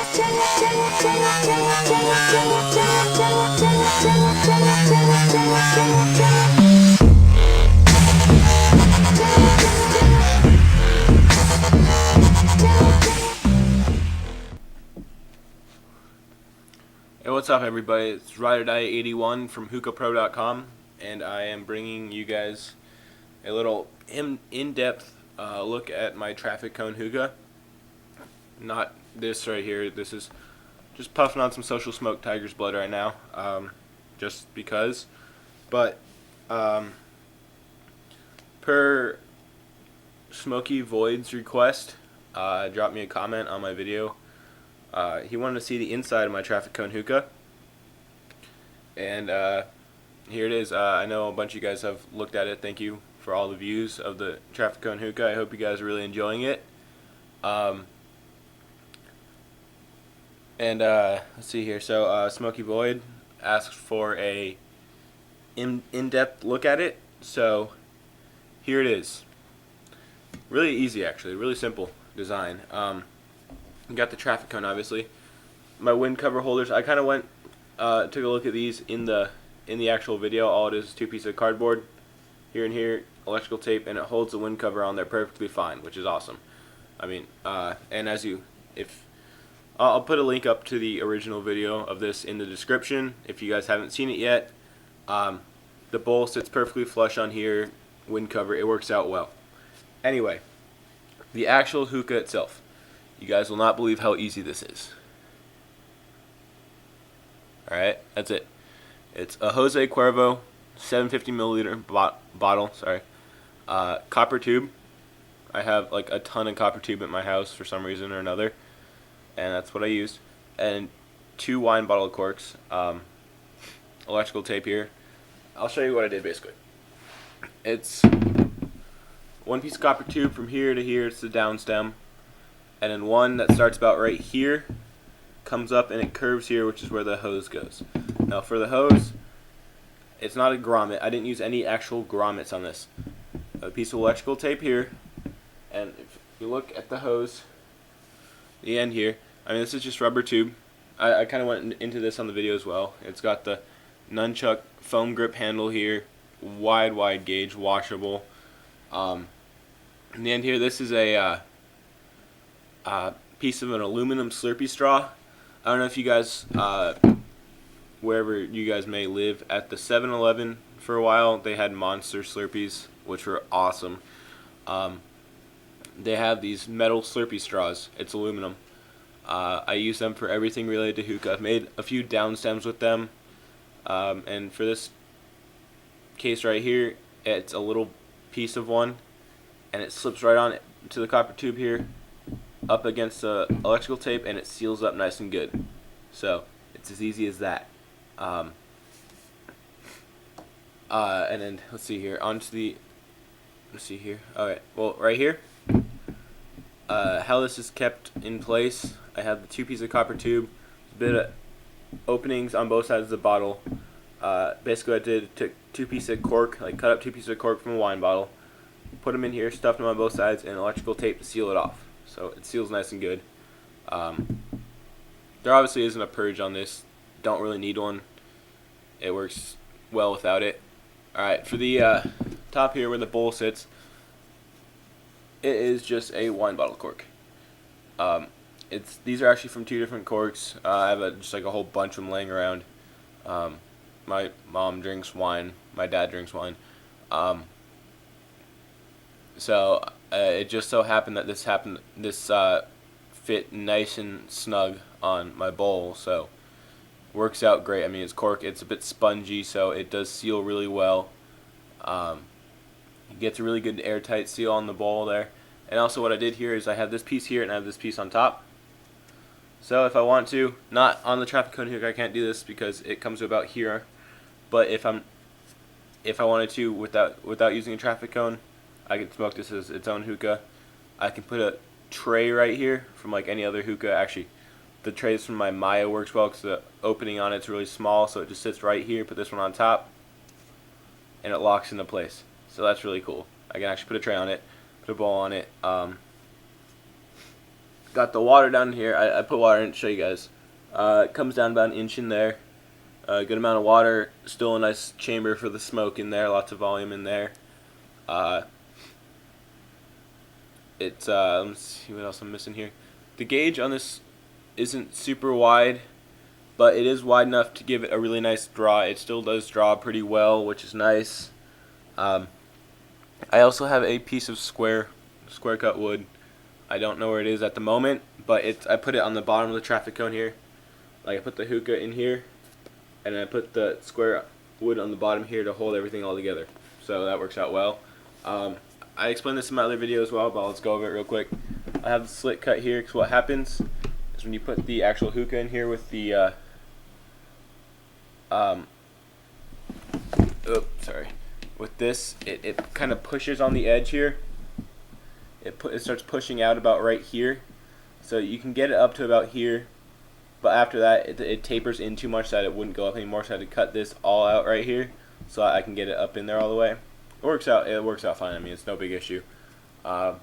Hey, what's up everybody? It's RiderDie81 from hookahpro.com, and I am bringing you guys a little in-depth look at my traffic cone hookah. Not this right here. This is just puffing on some Social Smoke Tiger's Blood right now, just because. But per smokeyvoid's request, dropped me a comment on my video. He wanted to see the inside of my traffic cone hookah, and here it is. I know a bunch of you guys have looked at it. Thank you for all the views of the traffic cone hookah. I hope you guys are really enjoying it. Let's see here. So Smokey Void asked for a in-depth look at it. So here it is. Really easy, actually. Really simple design. You got the traffic cone, obviously. My wind cover holders. I kind of went took a look at these in the actual video. All it is two pieces of cardboard, here and here, electrical tape, and it holds the wind cover on there perfectly fine, which is awesome. I mean, and I'll put a link up to the original video of this in the description if you guys haven't seen it yet. The bowl sits perfectly flush on here, wind cover. It works out well. Anyway, the actual hookah itself. You guys will not believe how easy this is. Alright, that's it. It's a Jose Cuervo 750 milliliter bottle. Sorry, copper tube. I have like a ton of copper tube at my house for some reason or another, and that's what I used. And 2 wine bottle corks. Electrical tape here. I'll show you what I did basically. It's 1 piece of copper tube from here to here. It's the down stem. And then one that starts about right here, comes up and it curves here, which is where the hose goes. Now for the hose, it's not a grommet. I didn't use any actual grommets on this. A piece of electrical tape here, and if you look at the hose, the end here, I mean this is just rubber tube. I kind of went into this on the video as well. It's got the nunchuck foam grip handle here, wide gauge, washable. In the end here, this is a piece of an aluminum Slurpee straw. I don't know if you guys, wherever you guys may live, at the 7-Eleven for a while, they had Monster Slurpees, which were awesome. They have these metal Slurpee straws. It's aluminum. I use them for everything related to hookah. I've made a few down stems with them. And for this case right here, it's a little piece of one, and it slips right on to the copper tube here, up against the electrical tape, and it seals up nice and good. So it's as easy as that. And then let's see here, alright, well right here, how this is kept in place, I have the 2 pieces of copper tube, a bit of openings on both sides of the bottle. Basically what I did, took 2 pieces of cork, like cut up 2 pieces of cork from a wine bottle, put them in here, stuffed them on both sides, and electrical tape to seal it off. So it seals nice and good. There obviously isn't a purge on this. Don't really need one. It works well without it. Alright, for the top here where the bowl sits, it is just a wine bottle cork. These are actually from 2 different corks. I have just like a whole bunch of them laying around. My mom drinks wine. My dad drinks wine. So it just so happened that this fit nice and snug on my bowl, so works out great. I mean, it's cork, it's a bit spongy, so it does seal really well. It gets a really good airtight seal on the bowl there. And also what I did here is I have this piece here and I have this piece on top. So if I want to, not on the traffic cone hookah, I can't do this because it comes to about here. But if I wanted to, without using a traffic cone, I could smoke this as its own hookah. I can put a tray right here from like any other hookah. Actually, the trays from my Maya works well because the opening on it's really small, so it just sits right here. Put this one on top, and it locks into place. So that's really cool. I can actually put a tray on it, put a bowl on it. got the water down here. I put water in to show you guys. It comes down about an inch in there. Good amount of water. Still a nice chamber for the smoke in there. Lots of volume in there. Let's see what else I'm missing here. The gauge on this isn't super wide, but it is wide enough to give it a really nice draw. It still does draw pretty well, which is nice. I also have a piece of square cut wood. I don't know where it is at the moment, but I put it on the bottom of the traffic cone here. Like I put the hookah in here, and I put the square wood on the bottom here to hold everything all together. So that works out well. I explained this in my other video as well, but let's go over it real quick. I have the slit cut here because what happens is when you put the actual hookah in here with the with this, it kind of pushes on the edge here. It starts pushing out about right here, so you can get it up to about here, but after that it tapers in too much that it wouldn't go up anymore. So I had to cut this all out right here so I can get it up in there all the way. It works out fine. I mean, it's no big issue. And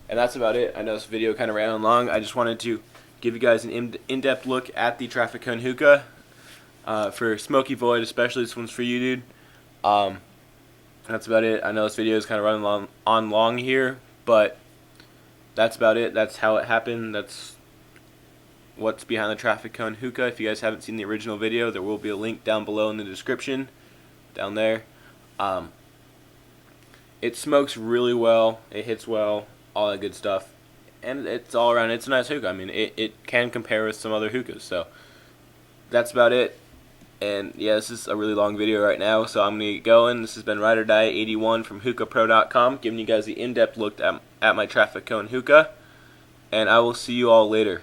that's about it. I know this video kind of ran on long. I just wanted to give you guys an in-depth look at the traffic cone hookah for Smoky Void, especially. This one's for you, dude. That's about it. I know this video is kind of running long here, but that's about it. That's how it happened. That's what's behind the traffic cone hookah. If you guys haven't seen the original video, there will be a link down below in the description, down there. It smokes really well, it hits well, all that good stuff, and it's all around, it's a nice hookah. I mean, it can compare with some other hookahs, so that's about it. And yeah, this is a really long video right now, so I'm going to get going. This has been Ride or Die 81 from hookahpro.com, giving you guys the in-depth look at my traffic cone hookah, and I will see you all later.